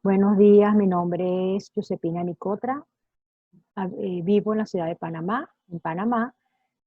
Buenos días, mi nombre es Josepina Nicotra, vivo en la ciudad de Panamá, en Panamá,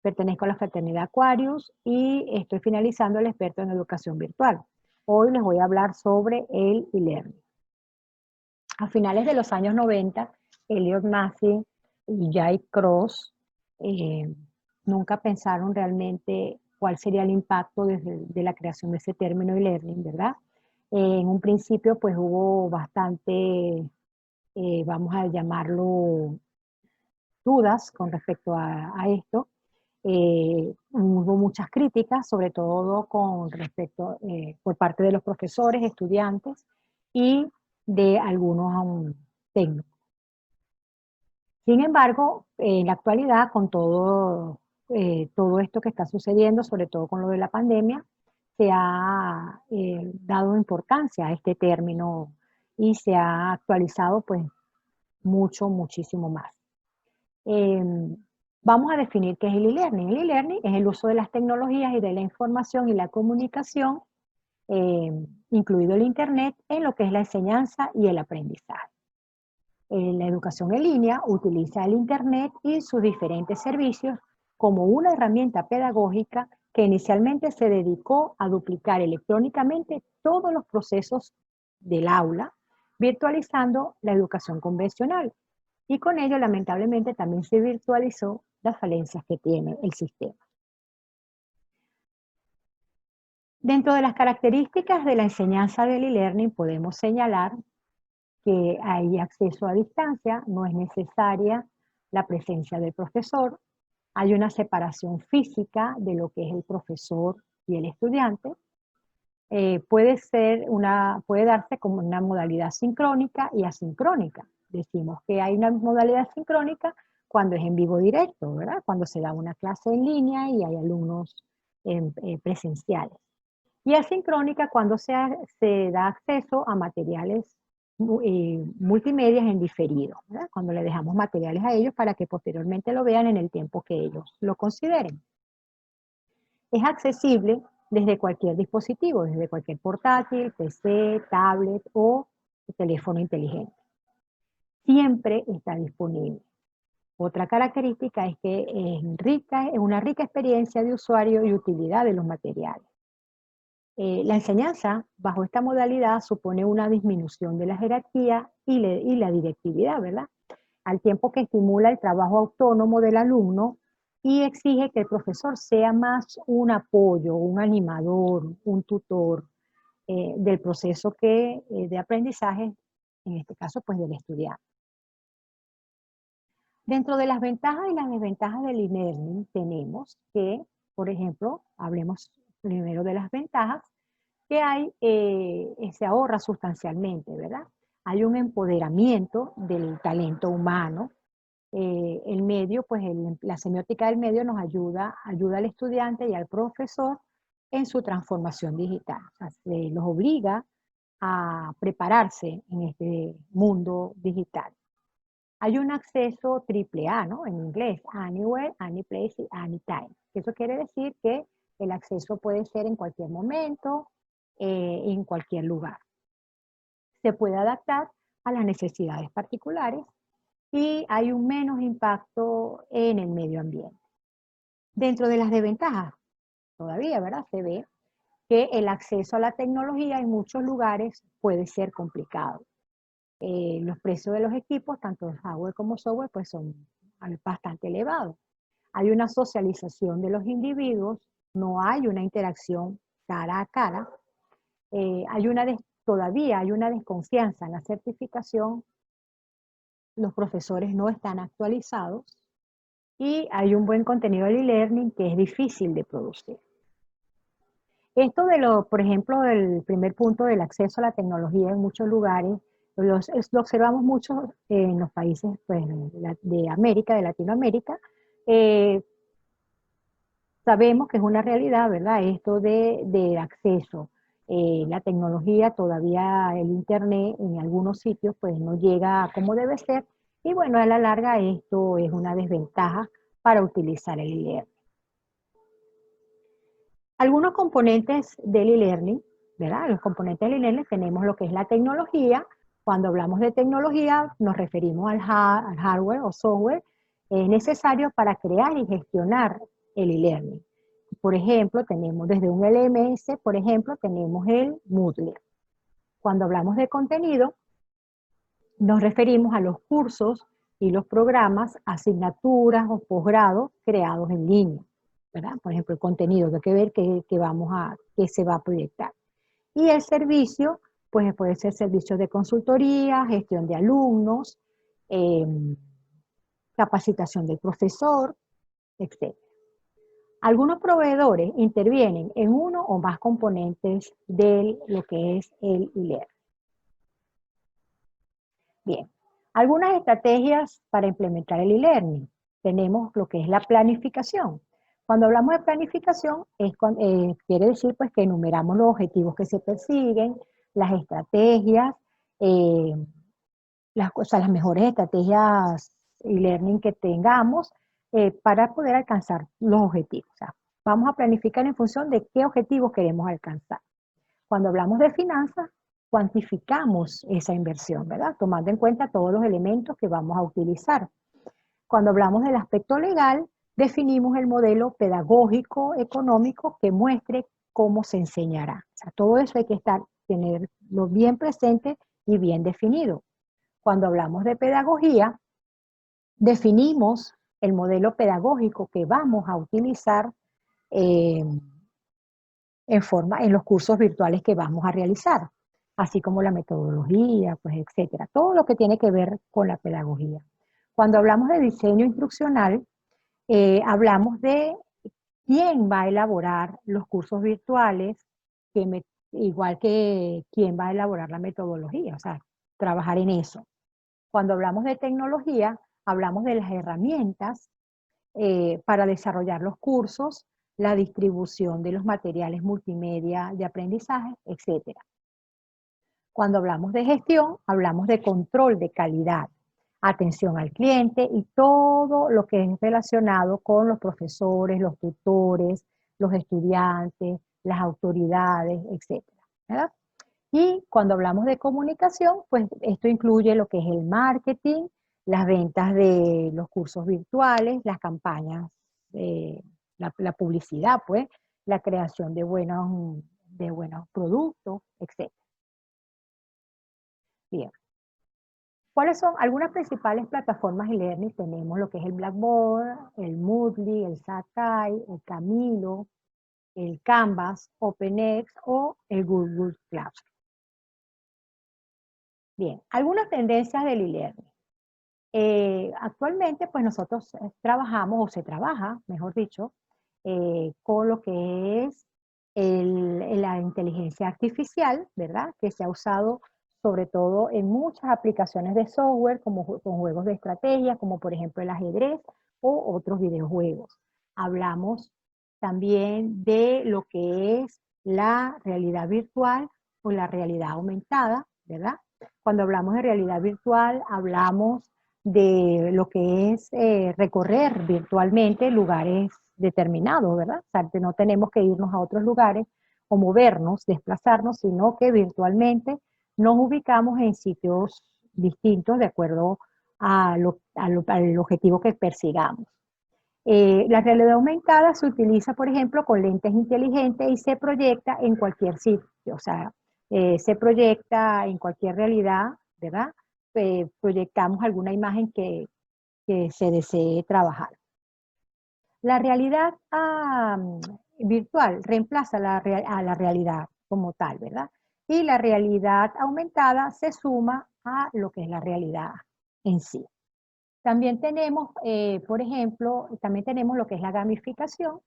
pertenezco a la fraternidad Aquarius y estoy finalizando el experto en educación virtual. Hoy les voy a hablar sobre el e-learning. A finales de los años 90, Elliot Massey y Jay Cross nunca pensaron realmente cuál sería el impacto de la creación de ese término e-learning, ¿verdad? En un principio pues hubo bastante, vamos a llamarlo, dudas con respecto a esto. Hubo muchas críticas, sobre todo con respecto por parte de los profesores, estudiantes y de algunos técnicos. Sin embargo, en la actualidad, con todo esto que está sucediendo, sobre todo con lo de la pandemia, se ha dado importancia a este término y se ha actualizado pues muchísimo más. Vamos a definir qué es el e-learning. El e-learning es el uso de las tecnologías y de la información y la comunicación, incluido el Internet, en lo que es la enseñanza y el aprendizaje. La educación en línea utiliza el Internet y sus diferentes servicios como una herramienta pedagógica que inicialmente se dedicó a duplicar electrónicamente todos los procesos del aula, virtualizando la educación convencional. Y con ello, lamentablemente, también se virtualizó las falencias que tiene el sistema. Dentro de las características de la enseñanza del e-learning podemos señalar que hay acceso a distancia, no es necesaria la presencia del profesor, hay una separación física de lo que es el profesor y el estudiante, puede darse como una modalidad sincrónica y asincrónica. Decimos que hay una modalidad sincrónica cuando es en vivo directo, ¿verdad? Cuando se da una clase en línea y hay alumnos presenciales. Y asincrónica cuando se da acceso a materiales multimedia en diferido, ¿verdad? Cuando le dejamos materiales a ellos para que posteriormente lo vean en el tiempo que ellos lo consideren. Es accesible desde cualquier dispositivo, desde cualquier portátil, PC, tablet o teléfono inteligente. Siempre está disponible. Otra característica es que es una rica experiencia de usuario y utilidad de los materiales. La enseñanza bajo esta modalidad supone una disminución de la jerarquía y la directividad, ¿verdad? Al tiempo que estimula el trabajo autónomo del alumno y exige que el profesor sea más un apoyo, un animador, un tutor del proceso de aprendizaje, en este caso, pues del estudiante. Dentro de las ventajas y las desventajas del e-learning tenemos que, por ejemplo, hablemos primero de las ventajas, que se ahorra sustancialmente, ¿verdad? Hay un empoderamiento del talento humano. El medio, pues la semiótica del medio nos ayuda al estudiante y al profesor en su transformación digital. O sea, se los obliga a prepararse en este mundo digital. Hay un acceso triple A, ¿no? En inglés, anywhere, anyplace y anytime. Eso quiere decir que el acceso puede ser en cualquier momento, en cualquier lugar. Se puede adaptar a las necesidades particulares y hay un menos impacto en el medio ambiente. Dentro de las desventajas, todavía, ¿verdad? Se ve que el acceso a la tecnología en muchos lugares puede ser complicado. Los precios de los equipos, tanto hardware como software, pues son bastante elevados. Hay una socialización de los individuos, no hay una interacción cara a cara, todavía hay una desconfianza en la certificación, los profesores no están actualizados y hay un buen contenido de e-learning que es difícil de producir. Esto por ejemplo, el primer punto del acceso a la tecnología en muchos lugares, lo observamos mucho en los países pues, de América, de Latinoamérica. Sabemos que es una realidad, ¿verdad? Esto de acceso. La tecnología, todavía el Internet en algunos sitios pues no llega como debe ser. Y bueno, a la larga esto es una desventaja para utilizar el e-learning. Algunos componentes del e-learning, ¿verdad? Los componentes del e-learning tenemos lo que es la tecnología, Cuando hablamos de tecnología, nos referimos al hardware o software necesario para crear y gestionar el e-learning. Por ejemplo, tenemos desde un LMS, por ejemplo, tenemos el Moodle. Cuando hablamos de contenido, nos referimos a los cursos y los programas, asignaturas o posgrados creados en línea, ¿verdad? Por ejemplo, el contenido que hay que ver que se va a proyectar. Y el servicio, pues puede ser servicios de consultoría, gestión de alumnos, capacitación del profesor, etc. Algunos proveedores intervienen en uno o más componentes de lo que es el e-learning. Bien, algunas estrategias para implementar el e-learning. Tenemos lo que es la planificación. Cuando hablamos de planificación, quiere decir pues, que enumeramos los objetivos que se persiguen, las estrategias, las mejores estrategias e-learning que tengamos para poder alcanzar los objetivos. O sea, vamos a planificar en función de qué objetivos queremos alcanzar. Cuando hablamos de finanzas, cuantificamos esa inversión, ¿verdad? Tomando en cuenta todos los elementos que vamos a utilizar. Cuando hablamos del aspecto legal, definimos el modelo pedagógico económico que muestre cómo se enseñará. O sea, todo eso hay que tenerlo bien presente y bien definido. Cuando hablamos de pedagogía, definimos el modelo pedagógico que vamos a utilizar en los cursos virtuales que vamos a realizar, así como la metodología, pues, etcétera. Todo lo que tiene que ver con la pedagogía. Cuando hablamos de diseño instruccional, hablamos de quién va a elaborar los cursos virtuales, igual que quién va a elaborar la metodología, o sea, trabajar en eso. Cuando hablamos de tecnología, hablamos de las herramientas para desarrollar los cursos, la distribución de los materiales multimedia de aprendizaje, etc. Cuando hablamos de gestión, hablamos de control de calidad, atención al cliente y todo lo que es relacionado con los profesores, los tutores, los estudiantes, las autoridades, etc. ¿verdad? Y cuando hablamos de comunicación, pues esto incluye lo que es el marketing, las ventas de los cursos virtuales, las campañas, la publicidad, pues, la creación de buenos productos, etc. Bien. ¿Cuáles son algunas principales plataformas de e-learning? Tenemos lo que es el Blackboard, el Moodle, el Sakai, el Camilo, el Canvas, OpenX o el Google Classroom. Bien, algunas tendencias del e-learning. Actualmente, pues nosotros trabajamos, o se trabaja, mejor dicho, con lo que es la inteligencia artificial, ¿verdad? Que se ha usado sobre todo en muchas aplicaciones de software, como con juegos de estrategia, como por ejemplo el ajedrez o otros videojuegos. Hablamos también de lo que es la realidad virtual o la realidad aumentada, ¿verdad? Cuando hablamos de realidad virtual, hablamos de lo que es recorrer virtualmente lugares determinados, ¿verdad? O sea, que no tenemos que irnos a otros lugares o movernos, desplazarnos, sino que virtualmente nos ubicamos en sitios distintos de acuerdo al objetivo que persigamos. La realidad aumentada se utiliza, por ejemplo, con lentes inteligentes y se proyecta en cualquier sitio, o sea, se proyecta en cualquier realidad, ¿verdad? Proyectamos alguna imagen que se desee trabajar. La realidad virtual reemplaza a la realidad como tal, ¿verdad? Y la realidad aumentada se suma a lo que es la realidad en sí. También tenemos, por ejemplo, también tenemos lo que es la gamificación,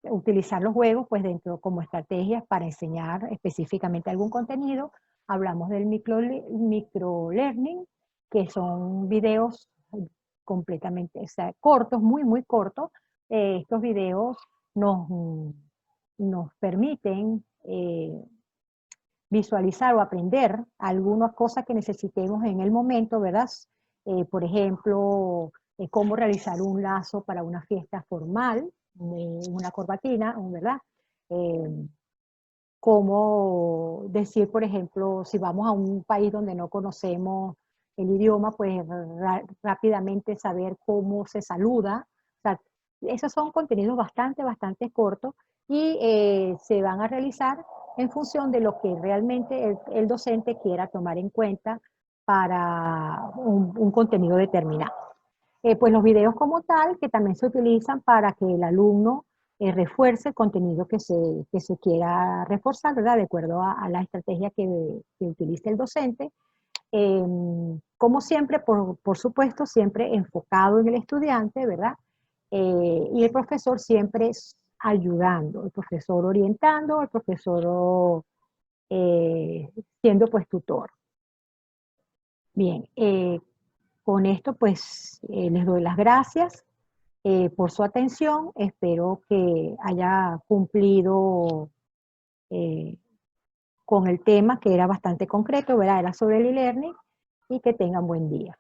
utilizar los juegos pues dentro como estrategias para enseñar específicamente algún contenido. Hablamos del microlearning, que son videos completamente, o sea, cortos, muy cortos. Estos videos nos permiten visualizar o aprender algunas cosas que necesitemos en el momento, ¿verdad? Por ejemplo, cómo realizar un lazo para una fiesta formal, una corbatina, ¿verdad? cómo decir, por ejemplo, si vamos a un país donde no conocemos el idioma, pues rápidamente saber cómo se saluda. O sea, esos son contenidos bastante cortos y se van a realizar en función de lo que realmente el docente quiera tomar en cuenta para un contenido determinado. Pues los videos como tal, que también se utilizan para que el alumno refuerce el contenido que se quiera reforzar, ¿verdad? De acuerdo a la estrategia que utilice el docente. Como siempre, por supuesto, siempre enfocado en el estudiante, ¿verdad? Y el profesor siempre ayudando, el profesor orientando, el profesor siendo pues tutor. Bien, con esto pues les doy las gracias por su atención. Espero que haya cumplido eh, con el tema que era bastante concreto, ¿verdad? Era sobre el e-learning y que tengan buen día.